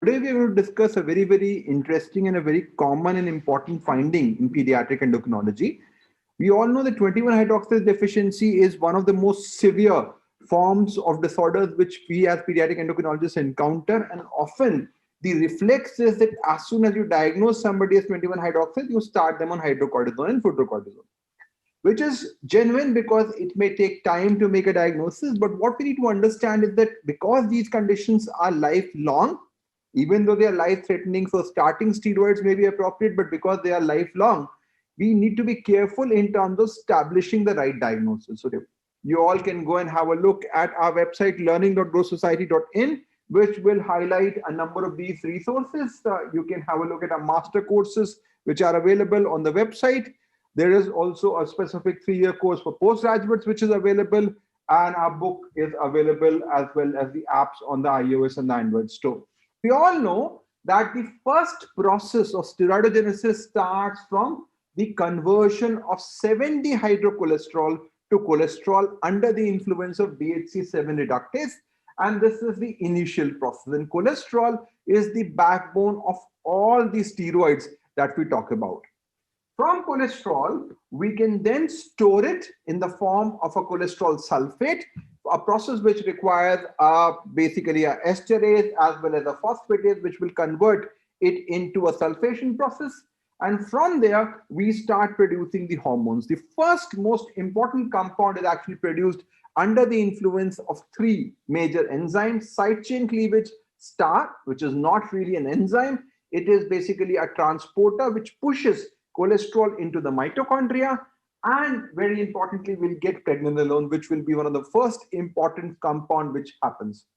Today we are going to discuss a very, very interesting and a very common and important finding in pediatric endocrinology. We all know that 21 hydroxylase deficiency is one of the most severe forms of disorders which we as pediatric endocrinologists encounter, and often the reflex is that as soon as you diagnose somebody as 21 hydroxylase, you start them on hydrocortisone and fludrocortisone, which is genuine because it may take time to make a diagnosis. But what we need to understand is that because these conditions are lifelong, even though they are life threatening, so starting steroids may be appropriate, but because they are lifelong, we need to be careful in terms of establishing the right diagnosis. So you all can go and have a look at our website learning.growsociety.in, which will highlight a number of these resources. You can have a look at our master courses which are available on the website. There is also a specific 3-year course for postgraduates which is available, and our book is available as well as the apps on the iOS and the Android store. We all know that the first process of steroidogenesis starts from the conversion of 7-dehydrocholesterol to cholesterol under the influence of DHC7 reductase. And this is the initial process. And cholesterol is the backbone of all the steroids that we talk about. From cholesterol, we can then store it in the form of a cholesterol sulfate, a process which requires basically a esterase as well as a phosphatase, which will convert it into a sulfation process. And from there, we start producing the hormones. The first most important compound is actually produced under the influence of 3 major enzymes: side chain cleavage, STAR, which is not really an enzyme. It is basically a transporter which pushes cholesterol into the mitochondria, and very importantly, we'll get pregnenolone, which will be one of the first important compound which happens.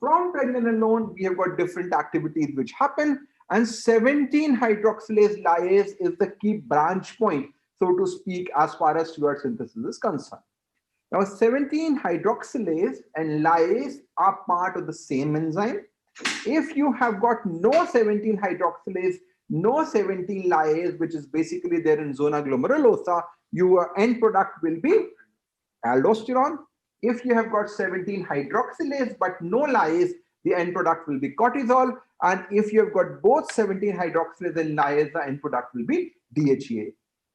From pregnenolone, we have got different activities which happen, and 17-hydroxylase lyase is the key branch point, so to speak, as far as steroid synthesis is concerned. Now, 17-hydroxylase and lyase are part of the same enzyme. If you have got no 17-hydroxylase, no 17-lyase, which is basically there in zona glomerulosa, your end product will be aldosterone. If you have got 17-hydroxylase but no lyase, the end product will be cortisol. And if you have got both 17-hydroxylase and lyase, the end product will be DHEA.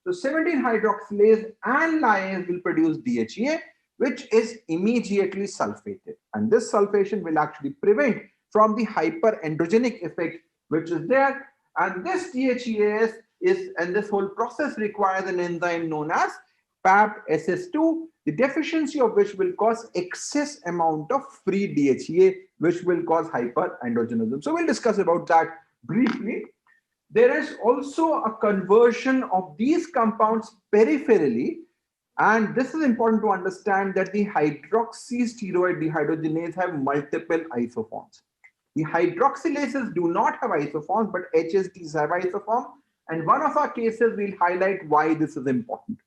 So 17-hydroxylase and lyase will produce DHEA, which is immediately sulfated. And this sulfation will actually prevent from the hyperandrogenic effect which is there. And this DHEAS and this whole process requires an enzyme known as PAP-SS2, the deficiency of which will cause excess amount of free DHEA, which will cause hyperandrogenism. So we'll discuss about that briefly. There is also a conversion of these compounds peripherally, and this is important to understand that the hydroxysteroid dehydrogenase have multiple isoforms. The hydroxylases do not have isoforms, but HSDs have isoform. And one of our cases will highlight why this is important.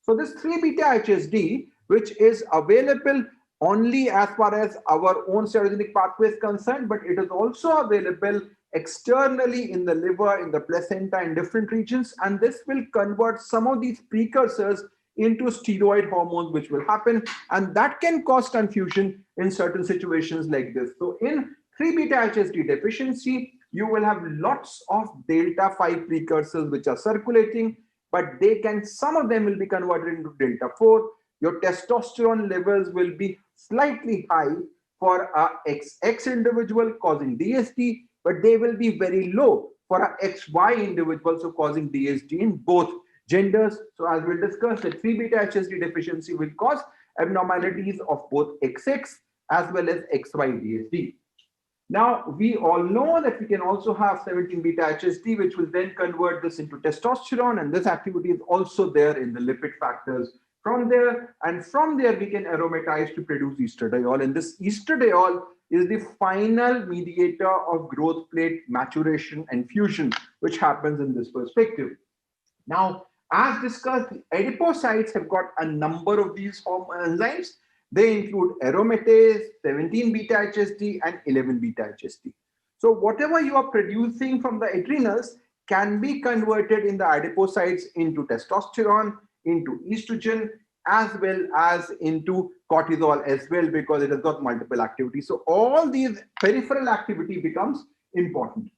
So this 3-beta HSD, which is available only as far as our own steroidogenic pathway is concerned, but it is also available externally in the liver, in the placenta, in different regions. And this will convert some of these precursors into steroid hormones, which will happen. And that can cause confusion in certain situations like this. So in 3-beta HSD deficiency, you will have lots of delta 5 precursors which are circulating, but some of them will be converted into delta 4. Your testosterone levels will be slightly high for a XX individual causing DSD, but they will be very low for a XY individual, so causing DSD in both genders. So as we'll discuss, the 3-beta HSD deficiency will cause abnormalities of both XX as well as XY DSD. Now, we all know that we can also have 17-beta HSD, which will then convert this into testosterone, and this activity is also there in the lipid factors from there. And from there, we can aromatize to produce estradiol, and this estradiol is the final mediator of growth plate maturation and fusion, which happens in this perspective. Now, as discussed, the adipocytes have got a number of these enzymes. They include aromatase, 17-beta HSD, and 11-beta HSD. So whatever you are producing from the adrenals can be converted in the adipocytes into testosterone, into estrogen, as well as into cortisol as well, because it has got multiple activities. So all these peripheral activity becomes important.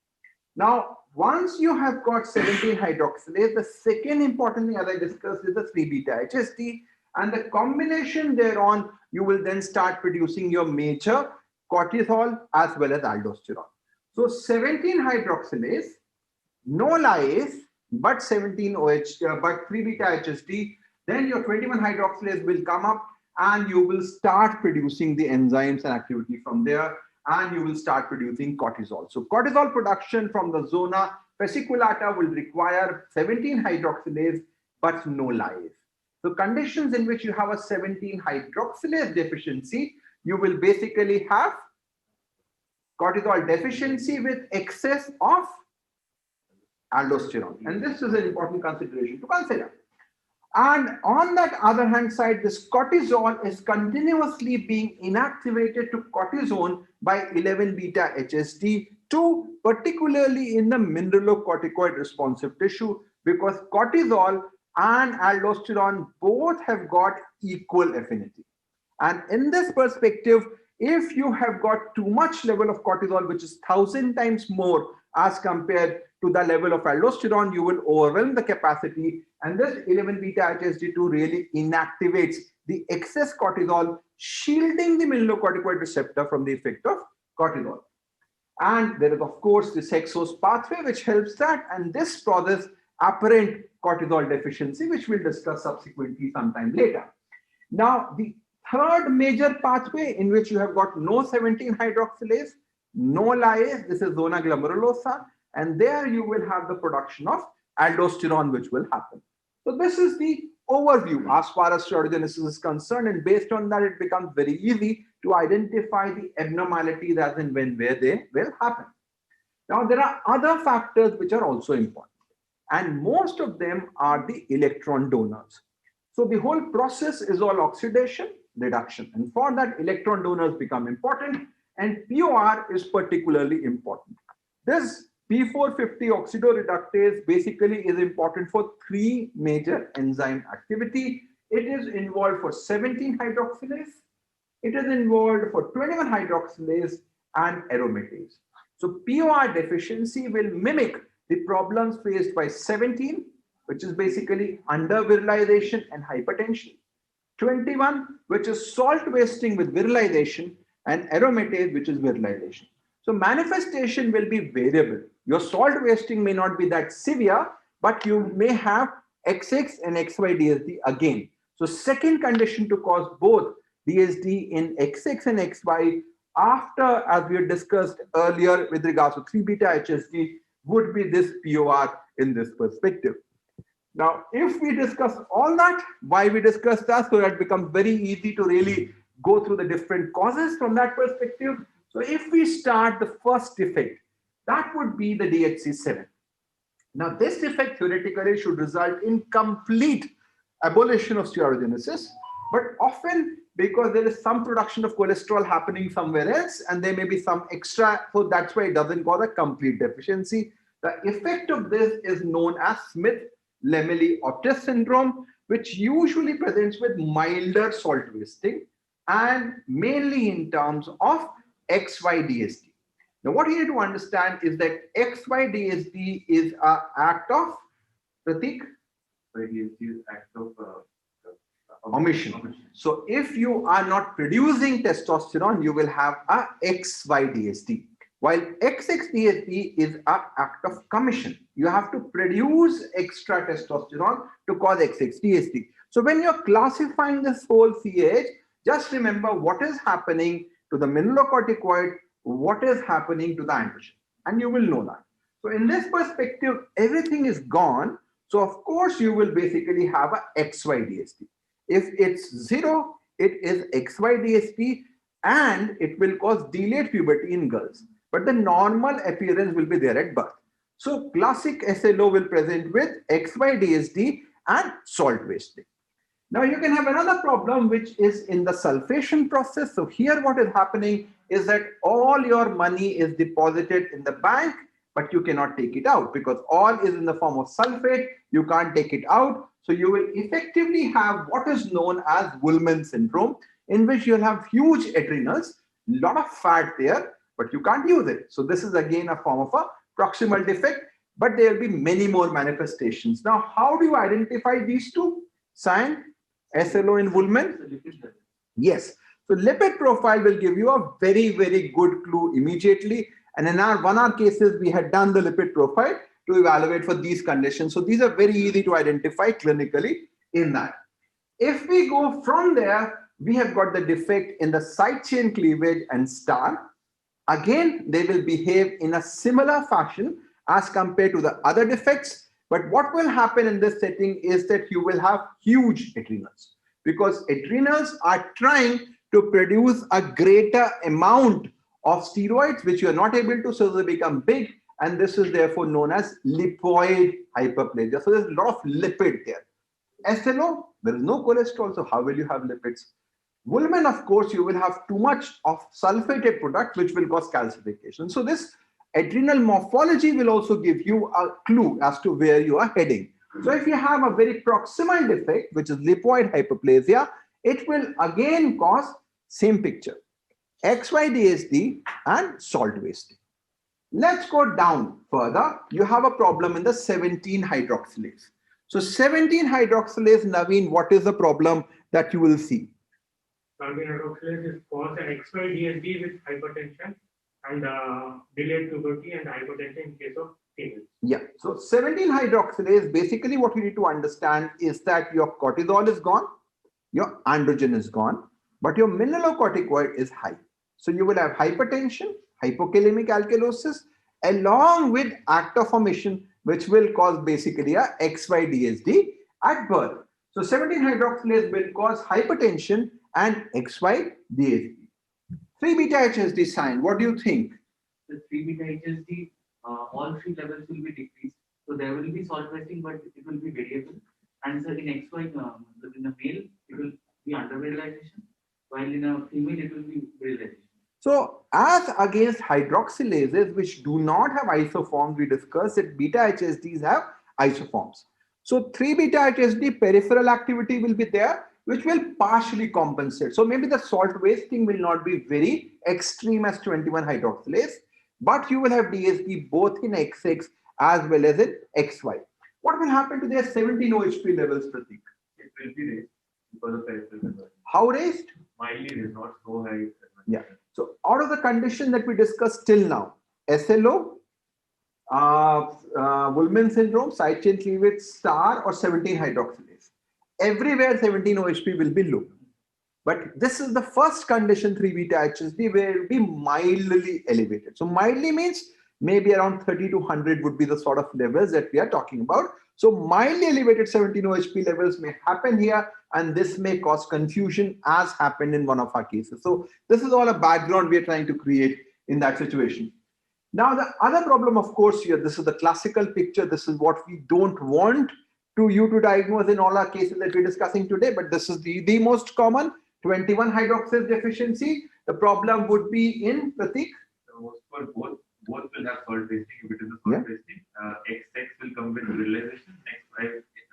Now, once you have got 17 hydroxylase, the second important thing, as I discussed, is the 3-beta HSD, and the combination thereon, you will then start producing your major cortisol as well as aldosterone. So 17 hydroxylase, no lyase, but 17 OH, but 3-beta HSD, then your 21 hydroxylase will come up and you will start producing the enzymes and activity from there, and you will start producing cortisol. So cortisol production from the zona fasciculata will require 17 hydroxylase, but no lyase. So conditions in which you have a 17 hydroxylase deficiency, you will basically have cortisol deficiency with excess of aldosterone. And this is an important consideration to consider. And on that other hand side, this cortisol is continuously being inactivated to cortisone by 11 beta HSD 2, particularly in the mineralocorticoid responsive tissue, because cortisol and aldosterone both have got equal affinity. And in this perspective, if you have got too much level of cortisol, which is 1,000 times more as compared to the level of aldosterone, you will overwhelm the capacity, and this 11 beta HSD2 really inactivates the excess cortisol, shielding the mineralocorticoid receptor from the effect of cortisol. And there is of course this hexose pathway which helps that, and this causes apparent cortisol deficiency, which we'll discuss subsequently sometime later. Now, the third major pathway in which you have got no 17 hydroxylase, no lyase, this is zona glomerulosa, and there you will have the production of aldosterone which will happen. So this is the overview as far as steroidogenesis is concerned, and based on that it becomes very easy to identify the abnormalities as and when, where they will happen. Now there are other factors which are also important, and most of them are the electron donors. So the whole process is all oxidation, reduction, and for that electron donors become important, and POR is particularly important. This P450 oxidoreductase basically is important for three major enzyme activity. It is involved for 17 hydroxylase, it is involved for 21 hydroxylase and aromatase. So POR deficiency will mimic the problems faced by 17, which is basically under-virilization and hypertension, 21, which is salt wasting with virilization, and aromatase, which is virilization. So manifestation will be variable. Your salt wasting may not be that severe, but you may have XX and XY DSD again. So second condition to cause both DSD in XX and XY after, as we had discussed earlier with regards to 3-beta HSD, would be this POR in this perspective. Now, if we discuss all that, why we discuss that, so that it becomes very easy to really go through the different causes from that perspective. So if we start the first defect, that would be the DHC7. Now, this defect theoretically should result in complete abolition of steroidogenesis, but often because there is some production of cholesterol happening somewhere else and there may be some extra, so that's why it doesn't cause a complete deficiency. The effect of this is known as Smith-Lemeli-Optis syndrome, which usually presents with milder salt wasting and mainly in terms of XY-DSD. Now, what you need to understand is that XY-DSD is an act of, Pratik? DSD is act of omission. So if you are not producing testosterone, you will have a XY-DSD. While XX-DSD is an act of commission. You have to produce extra testosterone to cause XX-DSD. So when you're classifying this whole CAH, just remember what is happening to the mineralocorticoid, what is happening to the androgen, and you will know that. So in this perspective, everything is gone. So of course, you will basically have a XY-DSD. If it's 0, it is XY-DSD, and it will cause delayed puberty in girls. But the normal appearance will be there at birth. So classic SLO will present with XY-DSD and salt wasting. Now you can have another problem, which is in the sulfation process. So here what is happening is that all your money is deposited in the bank, but you cannot take it out because all is in the form of sulfate. You can't take it out. So you will effectively have what is known as Wolman syndrome, in which you'll have huge adrenals, lot of fat there, but you can't use it. So this is again a form of a proximal defect, but there will be many more manifestations. Now, how do you identify these two? Cyan, SLO and Woolman? Yes. So lipid profile will give you a very, very good clue immediately. And in our 1 hour cases, we had done the lipid profile to evaluate for these conditions. So these are very easy to identify clinically in that. If we go from there, we have got the defect in the side chain cleavage and star. Again, they will behave in a similar fashion as compared to the other defects. But what will happen in this setting is that you will have huge adrenals, because adrenals are trying to produce a greater amount of steroids, which you are not able to, so they become big. And this is therefore known as lipoid hyperplasia. So there's a lot of lipid there. SLO, there is no cholesterol, so how will you have lipids? Woolman, of course, you will have too much of sulfated product, which will cause calcification. So this adrenal morphology will also give you a clue as to where you are heading. So if you have a very proximal defect, which is lipoid hyperplasia, it will again cause same picture, XYDSD and salt wasting. Let's go down further. You have a problem in the 17 hydroxylase. So 17 hydroxylase, Naveen, what is the problem that you will see? 17 hydroxylase is cause an XY-DSD with hypertension and delayed puberty and hypertension in case of females. Yeah. So 17 hydroxylase, basically what you need to understand is that your cortisol is gone, your androgen is gone, but your mineralocorticoid is high. So you will have hypertension, hypokalemic alkalosis, along with actor formation, which will cause basically a XY-DSD at birth. So 17 hydroxylase will cause hypertension and XY-DSD. 3-beta HSD sign, what do you think? The 3-beta HSD, all 3 levels will be decreased. So there will be salt wasting, but it will be variable. And so in XY, in a male, it will be undervarialization, while in a female, it will be virilization. So as against hydroxylases, which do not have isoforms, we discussed that beta HSDs have isoforms. So 3-beta HSD peripheral activity will be there, which will partially compensate. So maybe the salt wasting will not be very extreme as 21 hydroxylase, but you will have DSD both in XX as well as in XY. What will happen to their 17 OHP levels, Pratik? It will be raised because of peripheral conversion. How raised? Mildly raised, not so high. Yeah. So out of the condition that we discussed till now, SLO, Woolman syndrome, side chain cleavage, star, or 17 hydroxylase. Everywhere 17 OHP will be low. But this is the first condition, 3-beta HSD, where it will be mildly elevated. So mildly means maybe around 30 to 100 would be the sort of levels that we are talking about. So mildly elevated 17 OHP levels may happen here, and this may cause confusion as happened in one of our cases. So this is all a background we are trying to create in that situation. Now, the other problem, of course, here, this is the classical picture. This is what we don't want you to diagnose in all our cases that we're discussing today, but this is the most common 21 hydroxylase deficiency. The problem would be in Pratik. For both will have salt wasting. If it is a salt wasting, XX will come with virilization,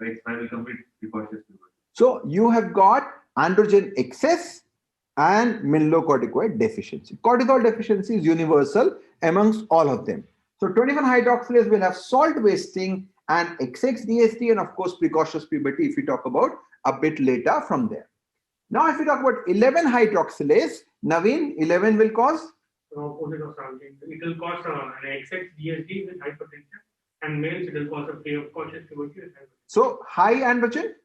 XY will come with precocious puberty. So you have got androgen excess and mineralocorticoid deficiency. Cortisol deficiency is universal amongst all of them. So 21 hydroxylase will have salt wasting and XX-DSD, and of course precocious puberty if we talk about a bit later from there. Now if we talk about 11 hydroxylase, Naveen, 11 will cause? Opposite of 17. It will cause an XX-DSD with hypertension, and males it will cause a precocious puberty with hypertension. So high androgen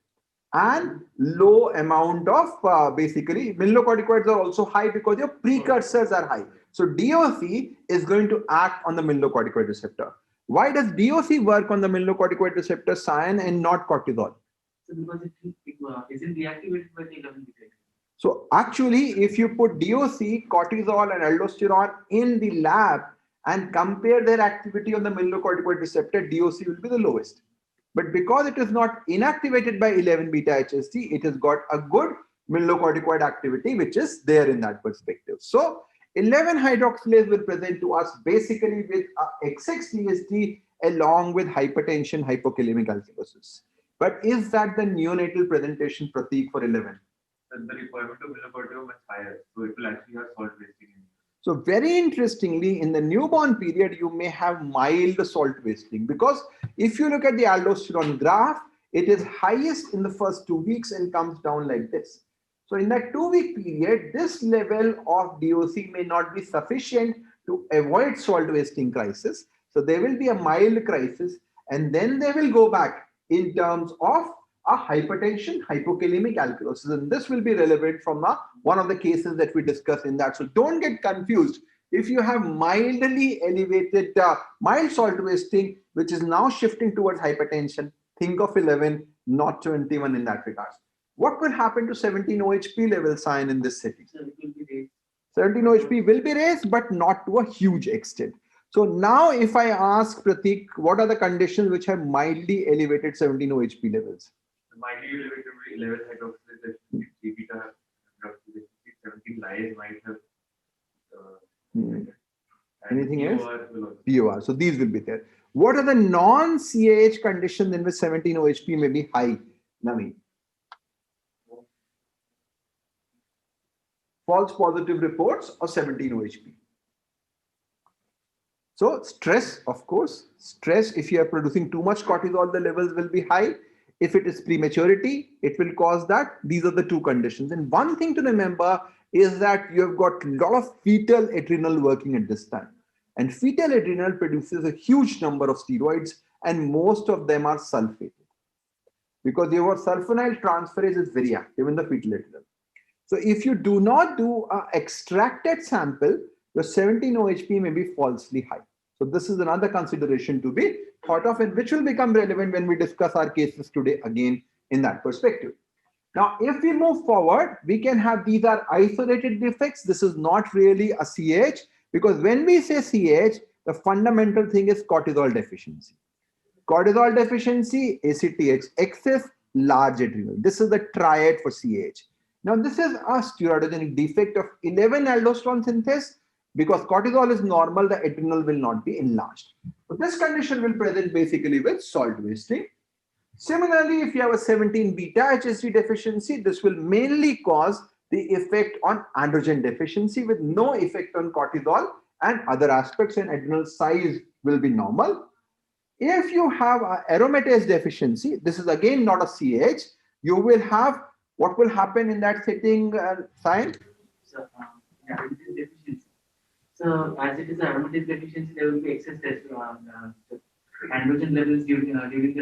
and low amount of basically mineralocorticoids are also high because your precursors are high. So DOC is going to act on the mineralocorticoid receptor. Why does DOC work on the mineralocorticoid receptor, cyan, and not cortisol? So because it isn't reactivated by the 11 beta. So actually, if you put DOC, cortisol, and aldosterone in the lab and compare their activity on the mineralocorticoid receptor, DOC will be the lowest. But because it is not inactivated by 11 beta HSD, it has got a good mineralocorticoid activity, which is there in that perspective. So 11 hydroxylase will present to us basically with XX-DSD along with hypertension, hypokalemic alkalosis. But is that the neonatal presentation, Pratik, for 11? The requirement of mineralocorticoid is much higher, so it will actually have salt wasting in it. So very interestingly, in the newborn period, you may have mild salt wasting, because if you look at the aldosterone graph, it is highest in the first 2 weeks and comes down like this. So in that 2 week period, this level of DOC may not be sufficient to avoid salt wasting crisis. So there will be a mild crisis, and then they will go back in terms of a hypertension, hypokalemic alkalosis, and this will be relevant from one of the cases that we discussed in that. So don't get confused. If you have mildly elevated, mild salt wasting, which is now shifting towards hypertension, think of 11, not 21 in that regard. What will happen to 17 OHP level sign in this setting? So it will be raised. 17 OHP will be raised, but not to a huge extent. So now if I ask Pratik, what are the conditions which have mildly elevated 17 OHP levels? The mildly elevated 11 hydroxylase deficiency, 3 beta hydroxylase, 17 lyase might have. And Anything else? POR will also- POR. So these will be there. What are the non-CAH conditions in which 17 OHP may be high? Naveen. False positive reports of 17 OHP. So stress, of course, stress, if you are producing too much cortisol, the levels will be high. If it is prematurity, it will cause that. These are the two conditions. And one thing to remember is that you have got a lot of fetal adrenal working at this time. And fetal adrenal produces a huge number of steroids, and most of them are sulfated. Because your sulfonyl transferase is very active in the fetal adrenal. So if you do not do an extracted sample, your 17 OHP may be falsely high. So this is another consideration to be thought of, and which will become relevant when we discuss our cases today again in that perspective. Now, if we move forward, we can have, these are isolated defects. This is not really a CAH, because when we say CAH, the fundamental thing is cortisol deficiency. Cortisol deficiency, ACTH excess, large adrenal. This is the triad for CAH. Now, this is a steroidogenic defect of 11 aldosterone synthase. Because cortisol is normal, the adrenal will not be enlarged. So this condition will present basically with salt wasting. Similarly, if you have a 17 beta HSD deficiency, this will mainly cause the effect on androgen deficiency with no effect on cortisol and other aspects, and adrenal size will be normal. If you have a aromatase deficiency, this is again not a CAH, you will have, what will happen in that setting, Sayan? So, aromatase deficiency. So, as it is aromatase deficiency, there will be excess androgen levels during the intrauterine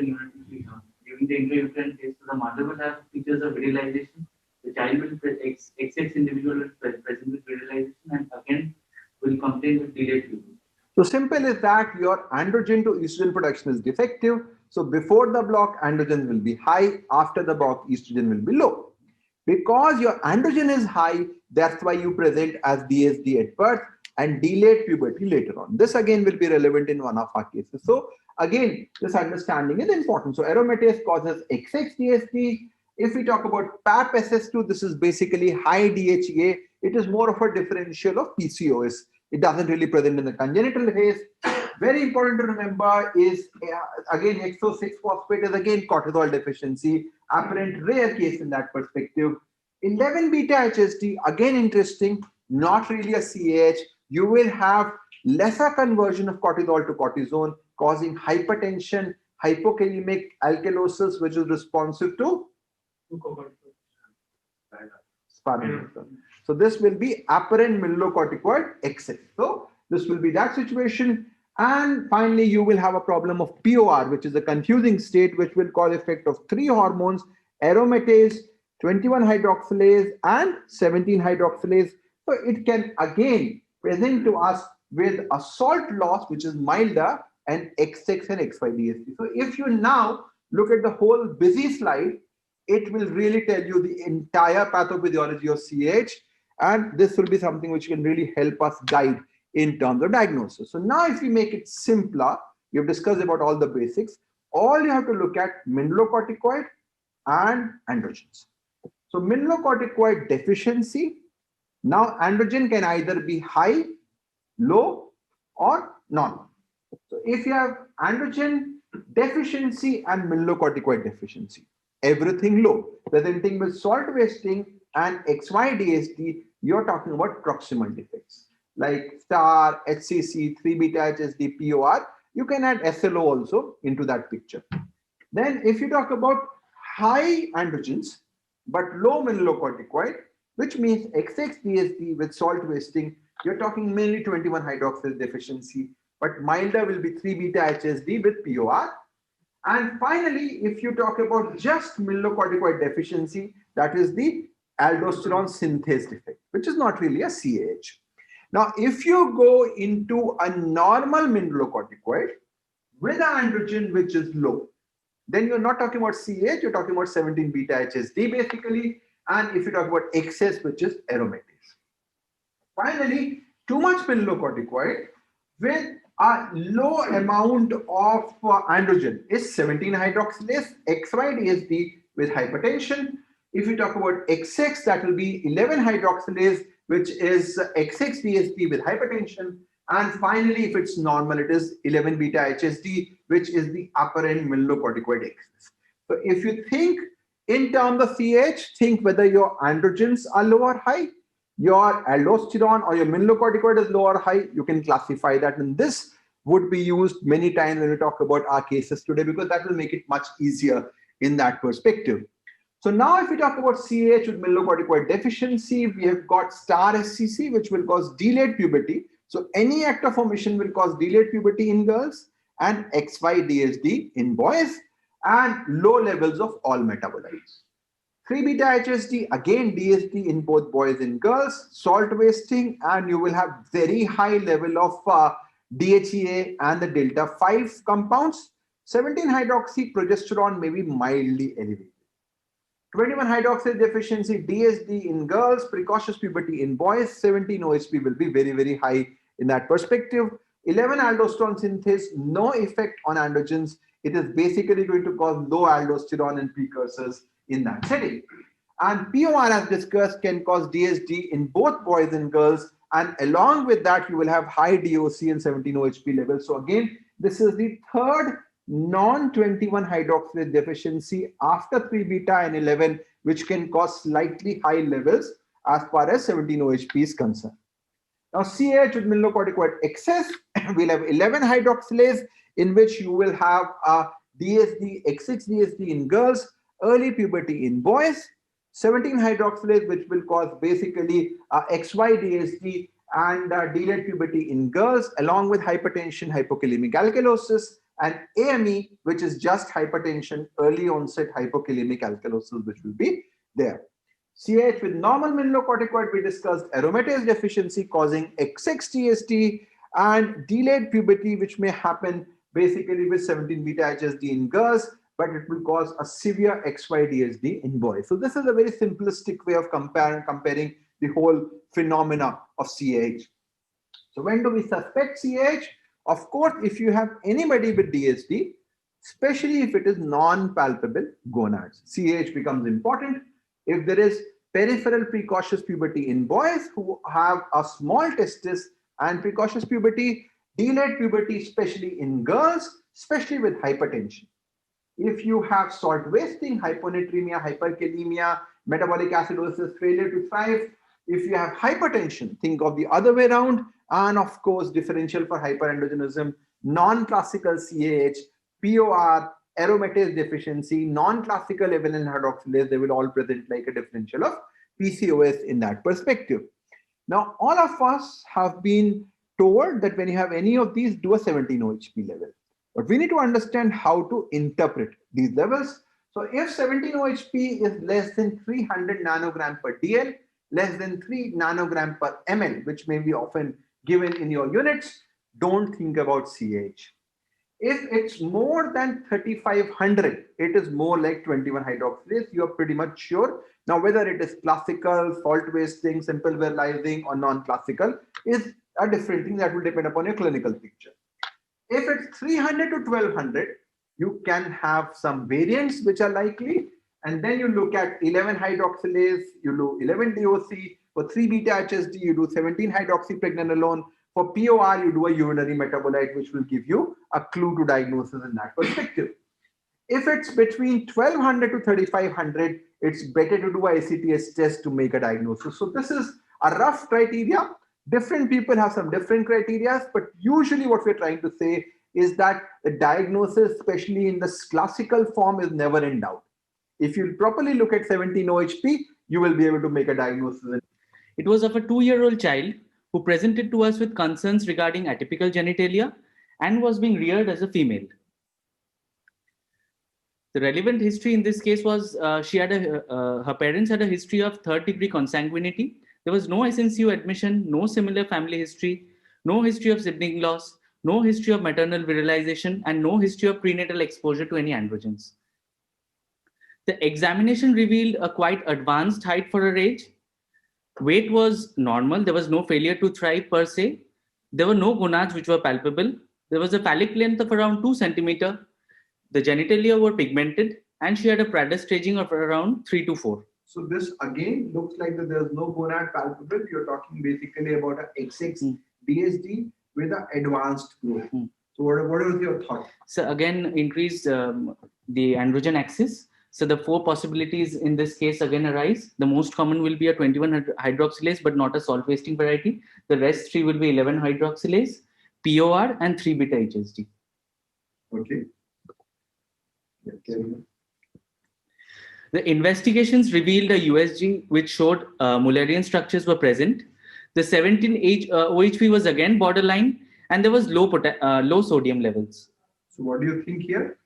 phase. So, the mother will have features of virilization. The child will XX individual will present with virilization, and again will complain with delayed puberty. So simple is that your androgen to estrogen production is defective. So before the block, androgen will be high. After the block, estrogen will be low. Because your androgen is high, that's why you present as DSD at birth and delayed puberty later on. This again will be relevant in one of our cases. So again, this understanding is important. So aromatase causes XX DSD. If we talk about PAP-SS2, this is basically high DHEA. It is more of a differential of PCOS. It doesn't really present in the congenital phase. Very important to remember is, again, XO6-phosphate is again cortisol deficiency, apparent rare case in that perspective. 11 beta HSD, again interesting, not really a CAH. You will have lesser conversion of cortisol to cortisone, causing hypertension, hypokalemic alkalosis, which is responsive to spironolactone. So this will be apparent mineralocorticoid excess. So this will be that situation. And finally, you will have a problem of POR, which is a confusing state, which will cause effect of three hormones: aromatase, 21-hydroxylase, and 17-hydroxylase. So it can again present to us with a salt loss, which is milder, and XX and XY-DSD. So if you now look at the whole busy slide, it will really tell you the entire pathophysiology of CAH, and this will be something which can really help us guide in terms of diagnosis. So now if we make it simpler, we have discussed about all the basics. All you have to look at mineralocorticoid and androgens. So mineralocorticoid deficiency, now androgen can either be high, low, or normal. So if you have androgen deficiency and mineralocorticoid deficiency, everything low, presenting with salt wasting and XY-DSD, you're talking about proximal defects. like star, HCC, 3-beta-HSD, POR. You can add SLO also into that picture. Then if you talk about high androgens but low mineralocorticoid, which means XX-DSD with salt wasting, you're talking mainly 21 hydroxylase deficiency, but milder will be 3-beta-HSD with POR. And finally, if you talk about just mineralocorticoid deficiency, that is the aldosterone synthase defect, which is not really a CAH. Now, if you go into a normal mineralocorticoid with an androgen which is low, then you're not talking about CAH, you're talking about 17-beta-HSD basically, and if you talk about excess, which is aromatase. Finally, too much mineralocorticoid with a low amount of androgen is 17-hydroxylase, XY-DSD with hypertension. If you talk about XX, that will be 11-hydroxylase, which is XX-DSD with hypertension. And finally, if it's normal, it is 11-beta-HSD, which is the upper end mineralocorticoid excess. So if you think in terms of CH, think whether your androgens are low or high, your aldosterone or your mineralocorticoid is low or high, you can classify that. And this would be used many times when we talk about our cases today, because that will make it much easier in that perspective. So now if we talk about CAH with mineralocorticoid deficiency, we have got star SCC, which will cause delayed puberty. So any actor formation will cause delayed puberty in girls, and XY-DSD in boys, and low levels of all metabolites. 3-beta-HSD, again DSD in both boys and girls, salt wasting, and you will have very high level of DHEA and the delta 5 compounds. 17-hydroxy progesterone may be mildly elevated. 21-hydroxylase deficiency DSD in girls, precocious puberty in boys, 17-OHP will be very, very high in that perspective. 11 aldosterone synthase, no effect on androgens. It is basically going to cause low aldosterone and precursors in that setting. And POR, as discussed, can cause DSD in both boys and girls. And along with that, you will have high DOC and 17-OHP levels. So again, this is the third non-21 hydroxylase deficiency after 3-beta and 11, which can cause slightly high levels as far as 17-OHP is concerned. Now, CAH with mineralocorticoid excess, we'll have 11 hydroxylase, in which you will have a DSD, XX-DSD in girls, early puberty in boys, 17 hydroxylase, which will cause basically XY-DSD and delayed puberty in girls, along with hypertension, hypokalemic alkalosis, and AME, which is just hypertension, early onset hypokalemic alkalosis, which will be there. CAH with normal mineralocorticoid, we discussed aromatase deficiency causing XX-DSD and delayed puberty, which may happen basically with 17-beta-HSD in girls, but it will cause a severe XY-DSD in boys. So this is a very simplistic way of comparing the whole phenomena of CAH. So when do we suspect CAH? Of course, if you have anybody with DSD, especially if it is non-palpable gonads, CAH becomes important. If there is peripheral precocious puberty in boys who have a small testis and precocious puberty, delayed puberty, especially in girls, especially with hypertension. If you have salt wasting, hyponatremia, hyperkalemia, metabolic acidosis, failure to thrive, if you have hypertension, think of the other way around, and of course, differential for hyperandrogenism, non-classical CAH, POR, aromatase deficiency, non-classical avalent hydroxylase, they will all present like a differential of PCOS in that perspective. Now, all of us have been told that when you have any of these, do a 17-OHP level. But we need to understand how to interpret these levels. So if 17-OHP is less than 300 nanogram per DL, less than 3 nanogram per ml, which may be often given in your units, don't think about CAH. If it's more than 3500, it is more like 21 hydroxylase, you're pretty much sure. Now, whether it is classical, salt wasting, simple virilizing, or non-classical is a different thing that will depend upon your clinical picture. If it's 300 to 1200, you can have some variants which are likely, and then you look at 11 hydroxylase, you do 11 DOC, for 3-beta-HSD, you do 17 hydroxypregnenolone, for POR, you do a urinary metabolite, which will give you a clue to diagnosis in that perspective. If it's between 1200 to 3500, it's better to do a ACTH test to make a diagnosis. So this is a rough criteria. Different people have some different criteria, but usually what we're trying to say is that the diagnosis, especially in this classical form, is never in doubt. If you properly look at 17 OHP, you will be able to make a diagnosis. It was of a 2-year-old child who presented to us with concerns regarding atypical genitalia and was being reared as a female. The relevant history in this case was her parents had a history of 3rd-degree consanguinity. There was no SNCU admission, no similar family history, no history of sibling loss, no history of maternal virilization, and no history of prenatal exposure to any androgens. The examination revealed a quite advanced height for her age. Weight was normal. There was no failure to thrive per se. There were no gonads which were palpable. There was a phallic length of around 2 centimeters. The genitalia were pigmented, and she had a Prader staging of around 3 to 4. So this again looks like that there's no gonad palpable. You're talking basically about an XX DSD with an advanced growth. So what was your thought? So again, increase the androgen axis. So the 4 possibilities in this case again arise. The most common will be a 21 hydroxylase, but not a salt wasting variety. The rest 3 will be 11 hydroxylase, POR, and 3 beta HSD. Okay. The investigations revealed a USG which showed Mullerian structures were present. The 17 OHP was again borderline, and there was low sodium levels. So what do you think here?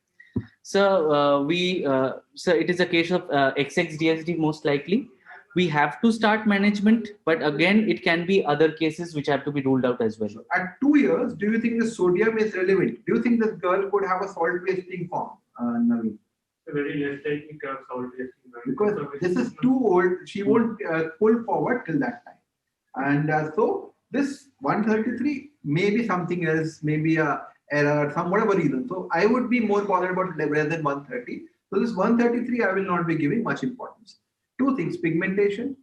So it is a case of XX-DSD most likely. We have to start management, but again, it can be other cases which have to be ruled out as well. So at 2 years, do you think the sodium is relevant? Do you think this girl could have a salt wasting form, Naveen? Very less likely to have salt wasting. Because this is too old, she won't pull forward till that time. And so this 133 may be something else, maybe a error, some whatever reason. So I would be more bothered about less than 130. So this 133, I will not be giving much importance. 2 things: pigmentation.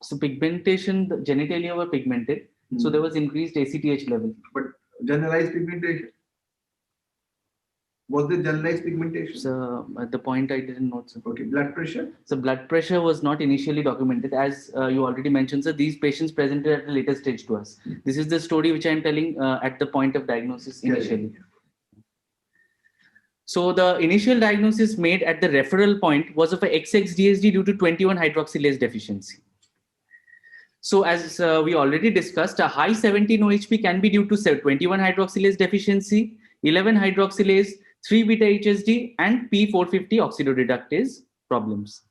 So pigmentation, the genitalia were pigmented. So there was increased ACTH level. But generalized pigmentation. Was there generalized pigmentation? So at the point I didn't note. So. Okay. Blood pressure. So blood pressure was not initially documented, as you already mentioned. So these patients presented at a later stage to us. This is the story which I am telling at the point of diagnosis initially. So the initial diagnosis made at the referral point was of a XX-DSD due to 21 hydroxylase deficiency. So as we already discussed, a high 17 OHP can be due to 21 hydroxylase deficiency, 11 hydroxylase, 3 beta HSD, and P450 oxidoreductase problems.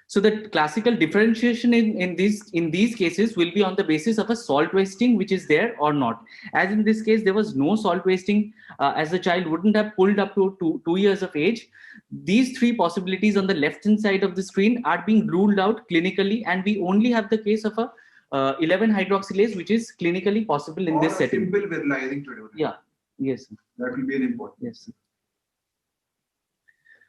So the classical differentiation in these cases will be on the basis of a salt wasting which is there or not. As in this case, there was no salt wasting, as the child wouldn't have pulled up to 2 years of age. These 3 possibilities on the left-hand side of the screen are being ruled out clinically, and we only have the case of a 11 hydroxylase, which is clinically possible in this setting. Simple virilizing to do. Yeah. Yes. That will be an important. Yes.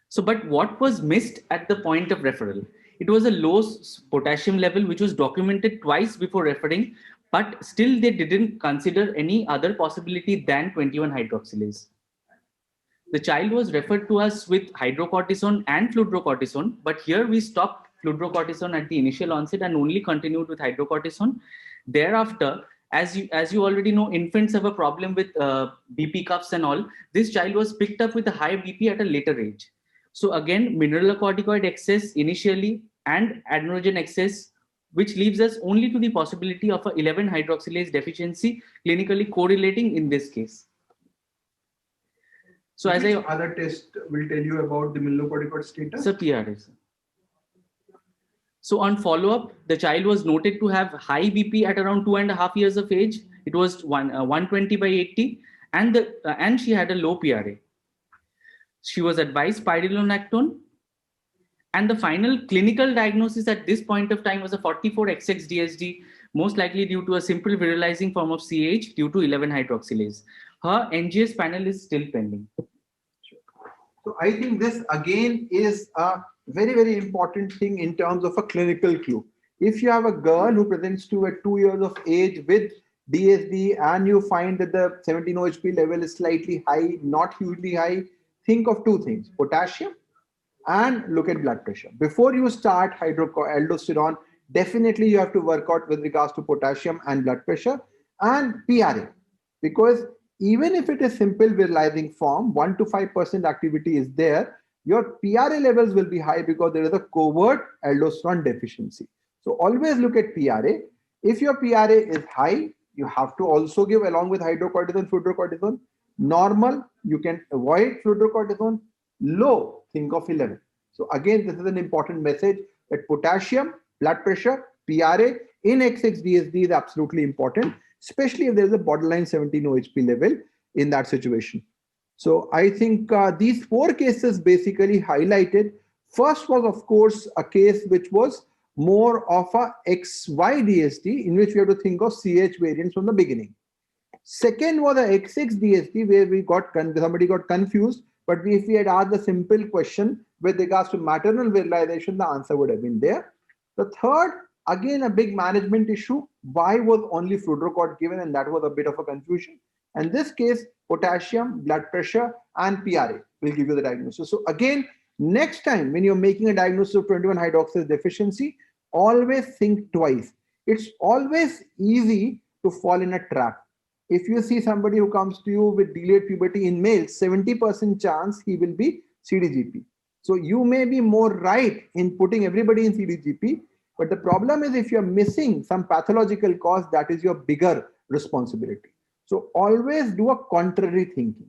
So, but what was missed at the point of referral? It was a low potassium level, which was documented twice before referring, but still they didn't consider any other possibility than 21 hydroxylase. The child was referred to us with hydrocortisone and fludrocortisone, but here we stopped fludrocortisone at the initial onset and only continued with hydrocortisone. Thereafter, as you already know, infants have a problem with BP cuffs and all. This child was picked up with a high BP at a later age. So again, mineralocorticoid excess initially and androgen excess, which leaves us only to the possibility of a 11 hydroxylase deficiency clinically correlating in this case. So as other test will tell you about the mineralocorticoid status? So PRS. So on follow-up, the child was noted to have high BP at around 2.5 years of age. It was 120/80, and she had a low PRA. She was advised spironolactone, and the final clinical diagnosis at this point of time was a 44 XX-DSD, most likely due to a simple virilizing form of CAH due to 11 hydroxylase. Her NGS panel is still pending. So I think this again is a very, very important thing in terms of a clinical clue. If you have a girl who presents to at 2 years of age with DSD and you find that the 17 OHP level is slightly high, not hugely high, think of 2 things: potassium and look at blood pressure. Before you start aldosterone, definitely you have to work out with regards to potassium and blood pressure and PRA, because even if it is simple virilizing form, 1 to 5% activity is there, your PRA levels will be high because there is a covert aldosterone deficiency. So always look at PRA. If your PRA is high, you have to also give along with hydrocortisone, fludrocortisone. Normal, you can avoid fludrocortisone. Low, think of 11. So again, this is an important message that potassium, blood pressure, PRA in XX-DSD is absolutely important, especially if there is a borderline 17 OHP level in that situation. So I think these 4 cases basically highlighted. First was, of course, a case which was more of a XY-DSD, in which we have to think of CH variants from the beginning. Second was a XX-DSD, where somebody got confused, but if we had asked the simple question with regards to maternal virilization, the answer would have been there. The third, again, a big management issue. Why was only fludrocord given? And that was a bit of a confusion. And this case, potassium, blood pressure, and PRA will give you the diagnosis. So again, next time when you're making a diagnosis of 21-hydroxylase deficiency, always think twice. It's always easy to fall in a trap. If you see somebody who comes to you with delayed puberty in males, 70% chance he will be CDGP. So you may be more right in putting everybody in CDGP, but the problem is if you're missing some pathological cause, that is your bigger responsibility. So always do a contrary thinking.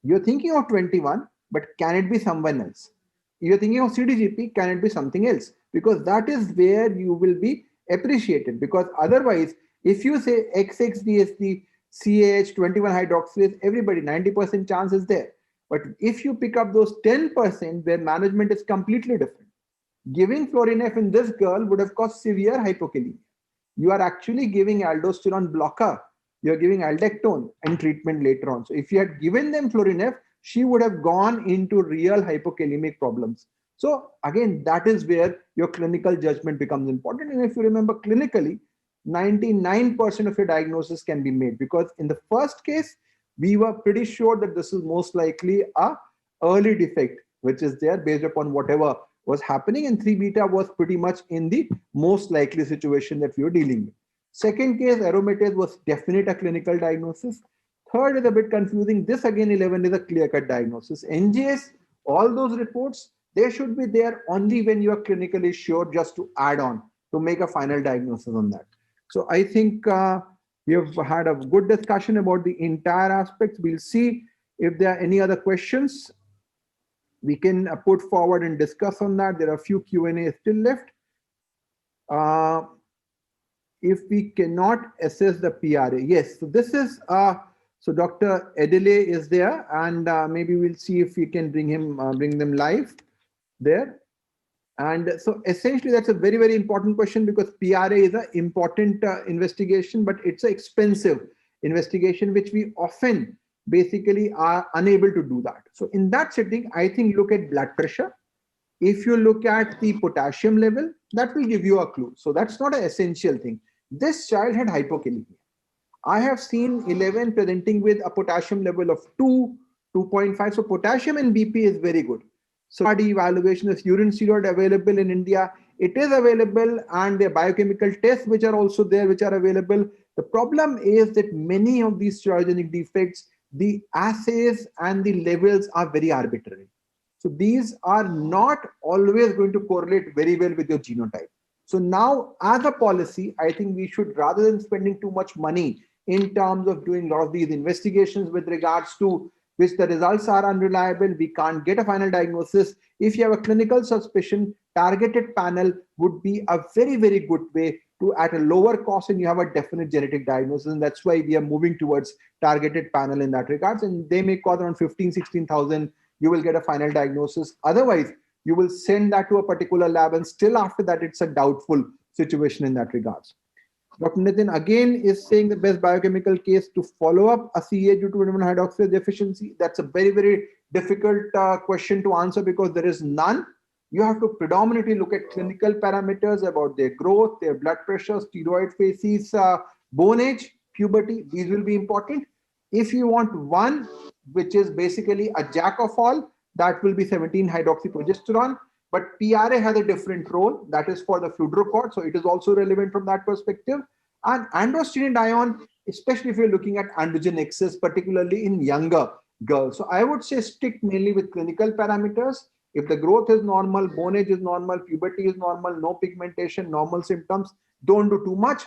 You're thinking of 21, but can it be someone else? You're thinking of CDGP, can it be something else? Because that is where you will be appreciated. Because otherwise, if you say XX-DSD, CAH, 21-hydroxylase, everybody, 90% chance is there. But if you pick up those 10% where management is completely different, giving Florinef in this girl would have caused severe hypokalemia. You are actually giving aldosterone blocker. You're giving aldactone and treatment later on. So if you had given them Florinef, she would have gone into real hypokalemic problems. So again, that is where your clinical judgment becomes important. And if you remember clinically, 99% of your diagnosis can be made, because in the first case, we were pretty sure that this is most likely a early defect, which is there based upon whatever was happening, and 3 beta was pretty much in the most likely situation that we were dealing with. Second case, aromatase, was definite a clinical diagnosis. Third is a bit confusing. This again, 11 is a clear-cut diagnosis. NGS, all those reports, they should be there only when you are clinically sure, just to add on to make a final diagnosis on that. So I think we have had a good discussion about the entire aspects. We'll see if there are any other questions we can put forward and discuss on that. There are a few Q&A still left. If we cannot assess the PRA, yes. So this is so Dr. Edele is there, and maybe we'll see if we can bring them live there. And so essentially, that's a very, very important question, because PRA is an important investigation, but it's an expensive investigation, which we often basically are unable to do that. So in that setting, I think look at blood pressure. If you look at the potassium level, that will give you a clue. So that's not an essential thing. This child had hypokalemia. I have seen 11 presenting with a potassium level of 2, 2.5. So potassium and BP is very good. So the evaluation is urine steroid available in India. It is available, and the biochemical tests which are also there, which are available. The problem is that many of these steroidogenic defects, the assays and the levels are very arbitrary. So these are not always going to correlate very well with your genotype. So now, as a policy, I think we should, rather than spending too much money in terms of doing a lot of these investigations with regards to which the results are unreliable, we can't get a final diagnosis. If you have a clinical suspicion, targeted panel would be a very, very good way to, at a lower cost, and you have a definite genetic diagnosis. And that's why we are moving towards targeted panel in that regards. And they may cost around 15, 16,000. You will get a final diagnosis. Otherwise, you will send that to a particular lab, and still after that, it's a doubtful situation in that regards. Dr. Nitin again is saying the best biochemical case to follow up a CA due to 21-hydroxylase deficiency. That's a very, very difficult question to answer, because there is none. You have to predominantly look at clinical parameters about their growth, their blood pressure, steroid phases, bone age, puberty. These will be important. If you want one, which is basically a jack of all, that will be 17-hydroxyprogesterone. But PRA has a different role, that is for the fludrocord, so it is also relevant from that perspective. And androstenedione, especially if you're looking at androgen excess, particularly in younger girls. So I would say stick mainly with clinical parameters. If the growth is normal, bone age is normal, puberty is normal, no pigmentation, normal symptoms, don't do too much.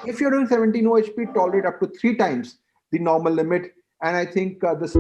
If you're doing 17 OHP, tolerate up to 3 times the normal limit. And I think this